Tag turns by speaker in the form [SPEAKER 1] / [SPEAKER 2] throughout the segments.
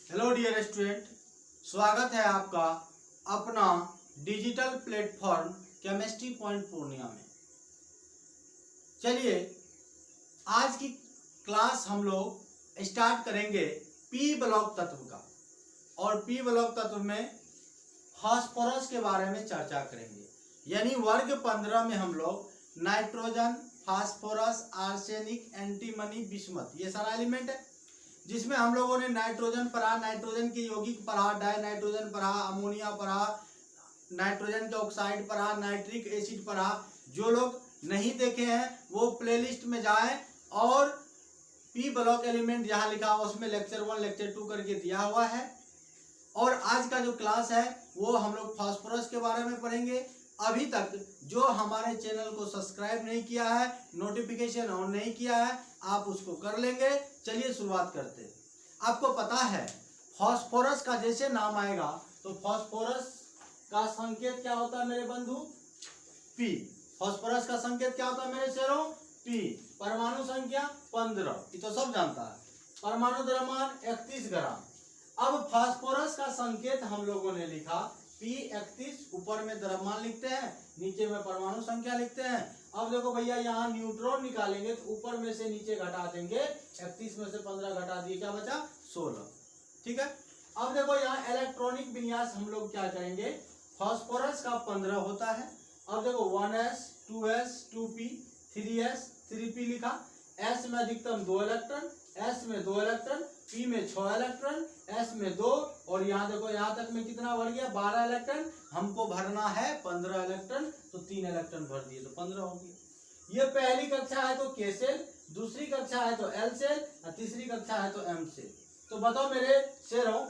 [SPEAKER 1] Hello dear student, स्वागत है आपका अपना digital platform chemistry point Purnia में। चलिए आज की क्लास हम लोग स्टार्ट करेंगे पी ब्लॉक तत्व का, और पी ब्लॉक तत्व में फास्फोरस के बारे में चर्चा करेंगे। यानी वर्ग 15 में हम लोग nitrogen, phosphorus, arsenic, antimony, bismuth ये सारा एलिमेंट है, जिसमें हम लोगों ने नाइट्रोजन पढ़ा, नाइट्रोजन के यौगिक पढ़ा, डाई नाइट्रोजन पढ़ा, अमोनिया पढ़ा, नाइट्रोजन का ऑक्साइड पढ़ा, नाइट्रिक एसिड पढ़ा। जो लोग नहीं देखे हैं वो प्लेलिस्ट में जाएं और पी ब्लॉक एलिमेंट जहां लिखा हुआ उसमें लेक्चर 1 लेक्चर 2 करके दिया हुआ है। और आज का जो क्लास है वो हम लोग फास्फोरस के बारे में पढ़ेंगे। अभी तक जो हमारे चैनल को सब्सक्राइब नहीं किया है, नोटिफिकेशन ऑन नहीं किया है, आप उसको कर लेंगे। चलिए शुरुआत करते हैं। आपको पता है फास्फोरस का जैसे नाम आएगा तो फास्फोरस का संकेत क्या होता है मेरे बंधु? पी। फास्फोरस का संकेत क्या होता है मेरे शेरों? पी। परमाणु संख्या 15, ये तो सब जानता है। परमाणु द्रव्यमान 31 ग्राम। अब फास्फोरस का संकेत हम लोगों ने लिखा P31, ऊपर में द्रव्यमान लिखते हैं, नीचे में परमाणु संख्या लिखते हैं। अब देखो भैया यहाँ न्यूट्रॉन निकालेंगे तो ऊपर में से नीचे घटा देंगे, 31 में से 15 घटा दिए, क्या बचा? 16। ठीक है। अब देखो यहाँ इलेक्ट्रॉनिक विन्यास हम लोग क्या करेंगे, फास्फोरस का 15 होता है। अब देखो 1s 2s 2p 3s 3p लिखा। s में अधिकतम 2 इलेक्ट्रॉन, s में 2 इलेक्ट्रॉन, p में 6 इलेक्ट्रॉन, s में 2, और यहाँ देखो यहाँ तक में कितना भर गया? 12 इलेक्ट्रॉन। हमको भरना है 15 इलेक्ट्रॉन, तो 3 इलेक्ट्रॉन भर दिए तो 15 हो गया। ये पहली कक्षा है तो K सेल, दूसरी कक्षा है तो L सेल, और तीसरी कक्षा है तो M सेल। तो बताओ मेरे शेरों,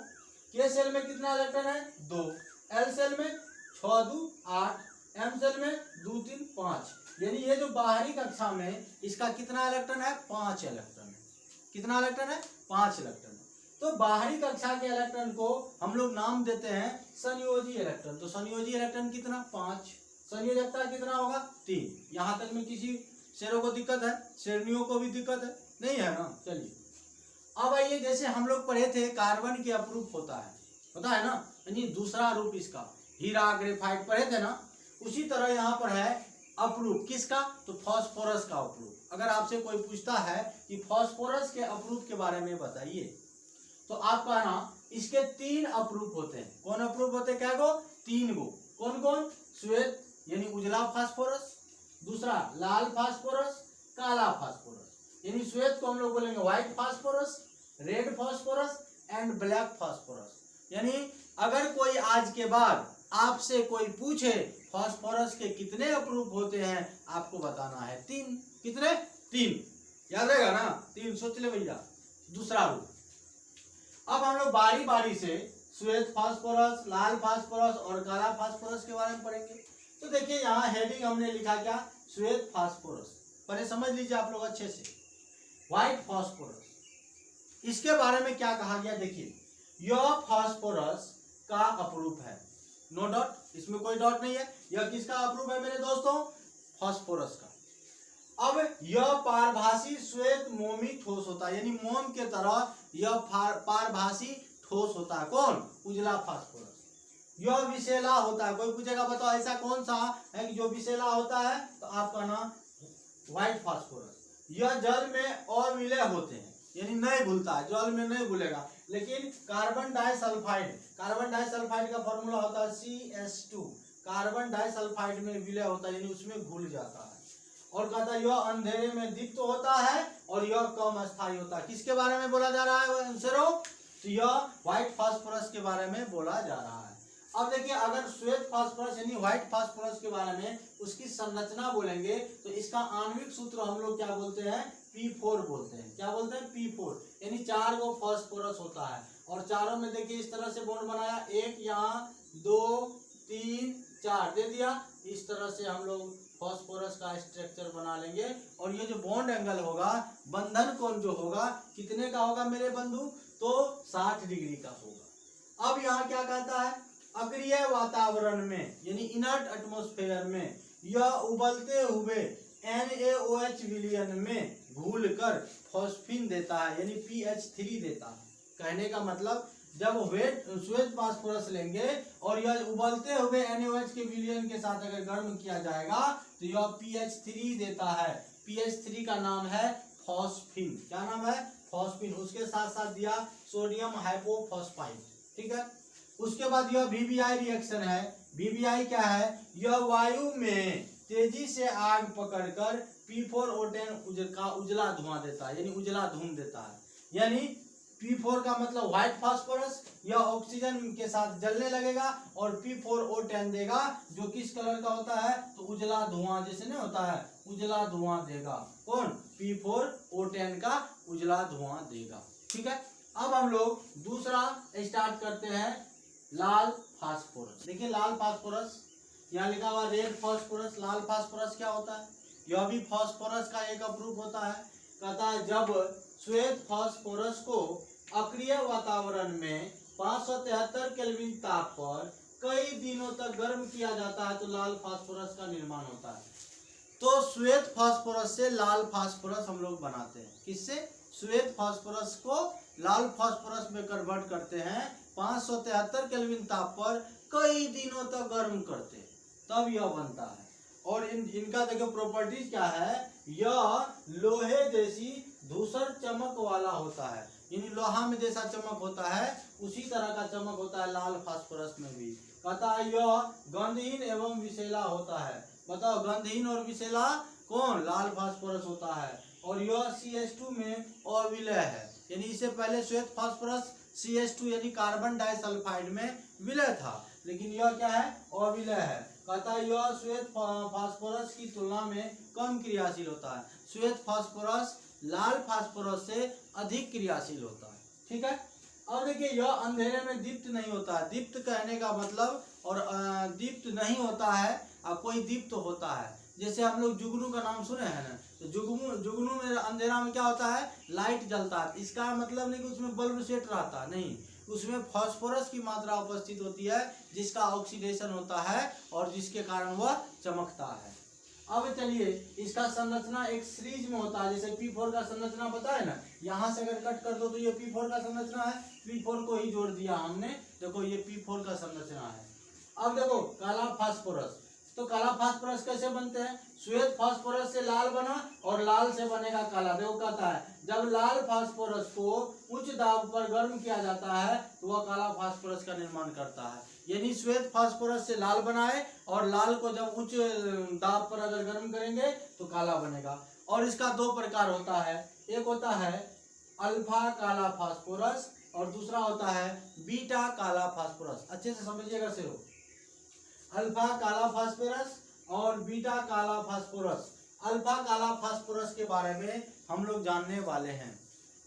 [SPEAKER 1] K सेल में कितना इलेक्ट्रॉन है? 2। L सेल में 6 2 8, M सेल में 2 3 5। यानी ये जो बाहरी कक्षा में इसका कितना इलेक्ट्रॉन है? 5 इलेक्ट्रॉन है। कितना इलेक्ट्रॉन है? 5 इलेक्ट्रॉन। तो बाहरी कक्षा के इलेक्ट्रॉन को हम लोग नाम देते हैं संयोजी इलेक्ट्रॉन। तो संयोजी इलेक्ट्रॉन कितना? 5। संयोजकता कितना होगा? 3। यहां तक में किसी शेरों को दिक्कत है? श्रेणियों को भी दिक्कत है? नहीं है ना? चलिए अब आइए, जैसे हम लोग पढ़े थे कार्बन के अपरूप होता है, पता है ना? यानी दूसरा रूप इसका हीरा ग्रेफाइट पढ़े थे ना, उसी तरह यहाँ पर है अपरूप। किसका? तो फास्फोरस का अपरूप। अगर आपसे कोई पूछता है कि फास्फोरस के अपरूप के बारे में बताइए, तो आप कहना इसके 3 अपरूप होते हैं। कौन अपरूप होते हैं? क्या गो? 3 गो। कौन कौन? श्वेत यानी उजला फास्फोरस, दूसरा लाल फास्फोरस, काला फास्फोरस। यानी श्वेत को हम लोग बोलेंगे white phosphorus, red phosphorus and black phosphorus. यानी अगर कोई आज के बाद आपसे कोई पूछे फास्फोरस के कितने अपरूप होते हैं, आपको बताना है 3। कितने? 3। याद रहेगा ना? 3 सोच ले भैया। दूसरा रूप। अब हम लोग बारी बारी से श्वेत फास्फोरस, लाल फास्फोरस और काला फास्फोरस के बारे में पढ़ेंगे। तो देखिए यहाँ हेडिंग हमने लिखा क्या? श्वेत फास्फोरस। पहले समझ लीजिए आप लोग अच्छे से। व्हाइट फास्फोरस, इसके बारे में क्या कहा गया? देखिए यह फास्फोरस का अपरूप है। नो डॉट, इसमें कोई डॉट नहीं है। यह किसका अपरूप है मेरे दोस्तों? फास्फोरस का। अब यह पारभासी श्वेत मोमी ठोस होता है, यानी मोम के तरह यह पारभासी ठोस होता है। कौन? उजला फास्फोरस। यह विषैला होता है। कोई पूछेगा बताओ ऐसा कौन सा है कि जो विषैला होता है, तो आपका नाम व्हाइट फास्फोरस। यह जल में अविलय होते हैं, यानी नहीं घुलता है, जल में नहीं घुलेगा। लेकिन कार्बन डाइसल्फाइड, कार्बन डाइसल्फाइड का फॉर्मूला होता है CH2। कार्बन डाइसल्फाइड में विलय होता है, यानी उसमें घुल जाता है। और कहता है यह अंधेरे में दीप्त होता है और यह कम अस्थायी होता है। किसके बारे में बोला जा रहा है शेरों? तो यह व्हाइट फास्फोरस के बारे में बोला जा रहा है। अब देखिए अगर श्वेत फास्फोरस यानी व्हाइट फास्फोरस के बारे में उसकी संरचना बोलेंगे तो इसका आणविक सूत्र हम लोग क्या बोलते हैं? P4 बोलते हैं। क्या बोलते हैं? P4। यानी 4 गो फास्फोरस होता है, और चारों में देखिए इस तरह से बॉन्ड बनाया, 1 यहाँ 2 3 4 दे दिया। इस तरह से हम लोग फास्फोरस का स्ट्रक्चर बना लेंगे। और ये जो बॉन्ड एंगल होगा, बंधन कोण जो होगा, कितने का होगा मेरे बंधु? तो 60 डिग्री का होगा। अब यहाँ क्या कहता है? अक्रिय वातावरण में यानी इनर्ट एटमॉस्फेयर में यह उबलते हुए NaOH विलयन में घुलकर फॉस्फिन देता है, यानी PH3 देता है। कहने का मतलब जब श्वेत फास्फोरस लेंगे और यह उबलते हुए NaOH के विलयन के साथ अगर गर्म किया जाएगा तो यह pH3 देता है। pH3 का नाम है फॉस्फिन। क्या नाम है? फॉस्फिन। उसके साथ साथ दिया सोडियम हाइपोफॉस्फाइड। ठीक है। उसके बाद यह VBI रिएक्शन है। VBI क्या है? यह वायु में तेजी से आग पकड़कर P4O10 का उजला धुआं देता है, यानी उजला धूम देता है। यानी P4 का मतलब व्हाइट फास्फोरस, यह ऑक्सीजन के साथ जलने लगेगा और P4O10 देगा, जो किस कलर का होता है? तो उजला धुआं जैसे नहीं होता है, उजला धुआं देगा। कौन? P4O10 का उजला धुआं देगा। ठीक है। अब हम लोग दूसरा स्टार्ट करते हैं, लाल फास्फोरस। देखिए लाल फास्फोरस यहाँ लिखा हुआ रेड फास्फोरस। लाल फास्फोरस क्या होता है? यह भी फास्फोरस का एक अपरूप होता है। कहता है जब श्वेत फास्फोरस को अक्रिय वातावरण में 573 केल्विन ताप पर कई दिनों तक गर्म किया जाता है तो लाल फास्फोरस का निर्माण होता है। तो श्वेत फास्फोरस से लाल फास्फोरस हम लोग बनाते हैं। किससे? श्वेत फास्फोरस को लाल फास्फोरस में कन्वर्ट करते हैं, 573 केल्विन ताप पर कई दिनों तक गर्म करते हैं, तब यह बनता है। और इनका देखो प्रॉपर्टीज क्या है? यह लोहे जैसी धूसर चमक वाला होता है, यानी लोहा में जैसा चमक होता है उसी तरह का चमक होता है लाल फास्फोरस में भी। कहता है यह गंधहीन एवं विषैला होता है। बताओ, गंधहीन और विषैला कौन? लाल फास्फोरस होता है। और यह CH2 में अविलय है, यानी इससे पहले श्वेत फास्फोरस CH2 यानी कार्बन डाइसल्फाइड में विलय था, लेकिन यह क्या है? अविलय है। कहता है यह श्वेत फास्फोरस की तुलना में कम क्रियाशील होता है। श्वेत फास्फोरस लाल फास्फोरस से अधिक क्रियाशील होता है। ठीक है। अब देखिए यह अंधेरे में दीप्त नहीं होता है। दीप्त कहने का मतलब, और दीप्त नहीं होता है, कोई दीप्त होता है। जैसे हम लोग जुगनू का नाम सुने हैं ना, तो जुगनू में अंधेरा में क्या होता है? लाइट जलता है। इसका मतलब नहीं कि उसमें बल्ब सेट रहता, नहीं, उसमें फास्फोरस की मात्रा उपस्थित होती है जिसका ऑक्सीडेशन होता है और जिसके कारण वह चमकता है। अब चलिए इसका संरचना एक सीरीज में होता है। जैसे P4 का संरचना पता है ना, यहाँ से अगर कट कर दो तो ये P4 का संरचना है, P4 को ही जोड़ दिया हमने। देखो ये P4 का संरचना है। अब देखो काला फास्फोरस, तो काला फास्फोरस कैसे बनते हैं? श्वेत फास्फोरस से लाल बना और लाल से बनेगा काला। देखो कहता है जब लाल फास्फोरस को उच्च दाब पर गर्म किया जाता है तो वह काला फास्फोरस का निर्माण करता है। यानी श्वेत फास्फोरस से लाल बनाए और लाल को जब उच्च दाब पर अगर गर्म करेंगे तो काला बनेगा। और इसका दो प्रकार होता है, एक होता है अल्फा काला फास्फोरस और दूसरा होता है बीटा काला फास्फोरस। अच्छे से समझिएगा से हो, अल्फा काला फास्फोरस और बीटा काला फास्फोरस। अल्फा काला फास्फोरस के बारे में हम लोग जानने वाले हैं।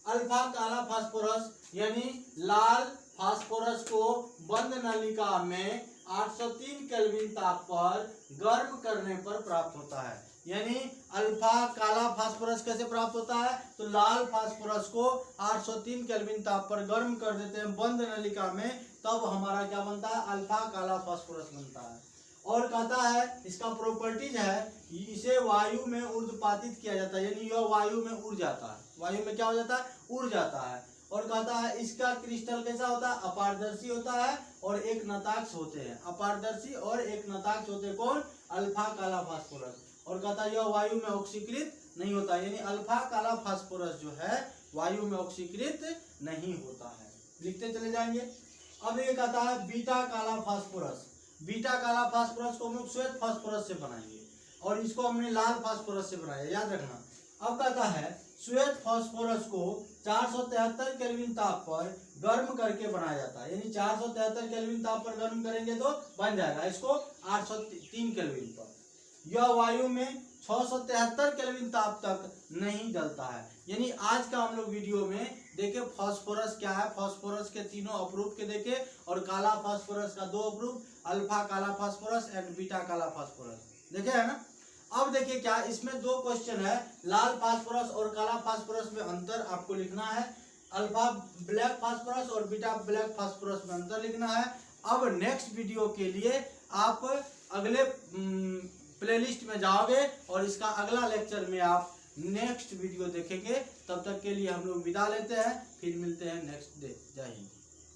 [SPEAKER 1] अल्फा काला फास्फोरस यानी लाल फास्फोरस को बंद नलिका में 803 केल्विन ताप पर गर्म करने पर प्राप्त होता है। यानी अल्फा काला फास्फोरस कैसे प्राप्त होता है? तो लाल फास्फोरस को 803 केल्विन ताप पर गर्म कर देते हैं बंद नलिका में, तब हमारा क्या बनता है? अल्फा काला फास्फोरस बनता है। और कहता है इसका प्रॉपर्टीज है, इसे वायु में ऊर्ध्वपातित किया जाता है, यानी यह वायु में उड़ जाता है। वायु में क्या हो जाता है? उड़ जाता है। और कहता है इसका क्रिस्टल कैसा होता है? अपारदर्शी होता है और एक नताक्ष होते हैं। अपारदर्शी और एक नताक्ष होते हैं। कौन? अल्फा काला फास्फोरस। और कहता है यह वायु में ऑक्सीकृत नहीं होता, यानी अल्फा काला फास्फोरस जो है वायु में ऑक्सीकृत नहीं होता है। लिखते चले जाएंगे। अब ये कहता है बीटा काला फास्फोरस। बीटा काला फास्फोरस को हम लोग श्वेत फास्फोरस से बनाएंगे और इसको हमने लाल फास्फोरस से बनाया, याद रखना। अब कहता है श्वेत फास्फोरस को 473 केल्विन ताप पर गर्म करके बनाया जाता है, यानी 473 केल्विन ताप पर गर्म करेंगे तो बन जाएगा इसको 803 केल्विन पर। यह वायु में 673 केल्विन ताप तक नहीं जलता है। यानी आज का हम लोग वीडियो में देखे फास्फोरस क्या है, फास्फोरस के तीनों अपरूप के देखे और काला फास्फोरस का दो अपरूप, अल्फा काला फास्फोरस एंड बीटा काला फास्फोरस देखे है ना। अब देखिए क्या इसमें दो क्वेश्चन है, लाल फास्फोरस और काला फास्फोरस में अंतर आपको लिखना है। अल्फा ब्लैक फास्फोरस और बीटा ब्लैक फास्फोरस में अंतर लिखना है। अब नेक्स्ट वीडियो के लिए आप अगले प्लेलिस्ट में जाओगे और इसका अगला लेक्चर में आप नेक्स्ट वीडियो देखेंगे। तब तक के लिए हम लोग विदा लेते हैं, फिर मिलते हैं नेक्स्ट डे। जय हिंद।